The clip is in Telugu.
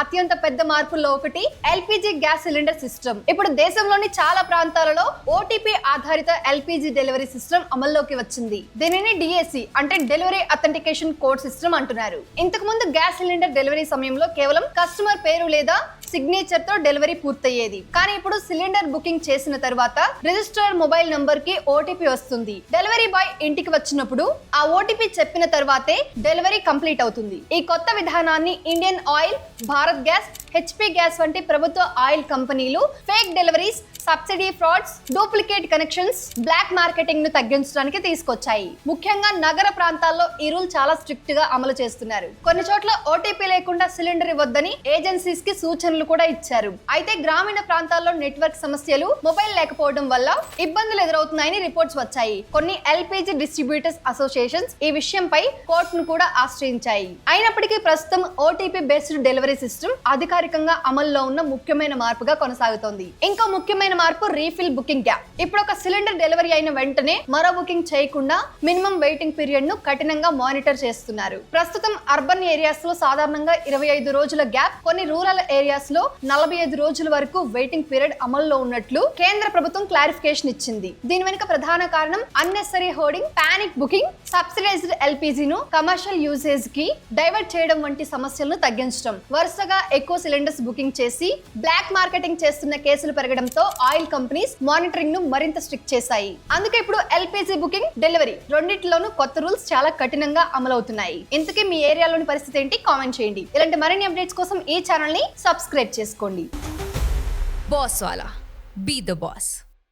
అత్యంత పెద్ద మార్పుల్లో ఒకటి ఎల్పిజి గ్యాస్ సిలిండర్ సిస్టమ్. ఇప్పుడు దేశంలోని చాలా ప్రాంతాలలో ఓటీపీ ఆధారిత ఎల్పిజి డెలివరీ సిస్టమ్ అమల్లోకి వచ్చింది. దీనిని డిఎసి అంటే డెలివరీ అథెంటికేషన్ కోడ్ సిస్టమ్ అంటున్నారు. ఇంతకు ముందు గ్యాస్ సిలిండర్ డెలివరీ సమయంలో కేవలం కస్టమర్ పేరు లేదా సిగ్నేచర్ తో డెలివరీ పూర్తయ్యేది. కానీ ఇప్పుడు సిలిండర్ బుకింగ్ చేసిన తర్వాత రిజిస్టర్డ్ మొబైల్ నంబర్ కి ఓటీపీ వస్తుంది. డెలివరీ బాయ్ ఇంటికి వచ్చినప్పుడు ఆ ఓటీపీ చెప్పిన తర్వాతే డెలివరీ కంప్లీట్ అవుతుంది. ఈ కొత్త విధానాన్ని Indian Oil, Bharat Gas, HP Gas వంటి ప్రభుత్వ ఆయిల్ కంపెనీలు fake deliveries, subsidy frauds, duplicate connections, black marketing ను తగ్గించడానికి తీసుకొచ్చాయి. ముఖ్యంగా నగర ప్రాంతాల్లో ఈ రూల్ చాలా స్ట్రిక్ట్ గా అమలు చేస్తున్నారు. కొన్ని చోట్ల ఓటీపీ లేకుండా సిలిండర్ ఇవ్వద్దని ఏజెన్సీస్ కి సూచనలు కూడా ఇచ్చారు. అయితే గ్రామీణ ప్రాంతాల్లో నెట్వర్క్ సమస్యలు, మొబైల్ లేకపోవడం వల్ల ఇబ్బందులు ఎదురవుతున్నాయని రిపోర్ట్స్ వచ్చాయి. కొన్ని ఎల్పిజి డిస్ట్రిబ్యూటర్స్ అసోసియేషన్స్ ఈ విషయంపై కోర్టును కూడా ఆశ్రయించాయి. అయినప్పటికీ ప్రస్తుతం ఓటీపీ బేస్డ్ డెలివరీ సిస్టమ్ అధికారికంగా అమల్లో ఉన్న ముఖ్యమైన మార్పుగా కొనసాగుతోంది. ఇంకో ముఖ్యమైన మార్పు రీఫిల్ బుకింగ్ గ్యాప్. ఇప్పుడు ఒక సిలిండర్ డెలివరీ అయిన వెంటనే మరో బుకింగ్ చేయకుండా మినిమం వెయిటింగ్ పీరియడ్ ను కఠినంగా మానిటర్ చేస్తున్నారు. ప్రస్తుతం అర్బన్ ఏరియాస్ లో సాధారణంగా 25 రోజుల గ్యాప్, కొన్ని రూరల్ ఏరియాస్ లో 45 రోజుల వరకు వెయిటింగ్ పీరియడ్ అమల్లో ఉన్నట్లు కేంద్ర ప్రభుత్వం క్లారిఫికేషన్ ఇచ్చింది. దీని వెనుక ప్రధాన కారణం unnecessary hoarding, panic booking, subsidised LPG ను కమర్షియల్ యూసేజ్ కి డైవర్ట్ చేయడం వంటి సమస్యలను తగ్గించడం. వరుసగా ఎక్కువ సిలిండర్స్ బుకింగ్ చేసి బ్లాక్ మార్కెటింగ్ చేస్తున్న కేసులు పెరగడంతో ఆయిల్ కంపెనీస్ మానిటరింగ్ ను మరింత స్ట్రిక్ట్ చేశాయి. అందుకే ఇప్పుడు ఎల్పిజి బుకింగ్, డెలివరీ రెండింటిలోనూ కొత్త రూల్స్ చాలా కఠినంగా అమలవుతున్నాయి. ఇంతకీ మీ ఏరియాలోని పరిస్థితి ఏంటి? కామెంట్ చేయండి. ఇలాంటి మరిన్ని అప్డేట్స్ కోసం ఈ ఛానల్ ని సబ్స్క్రైబ్ చేసుకోండి. Boss Wala. Be the boss.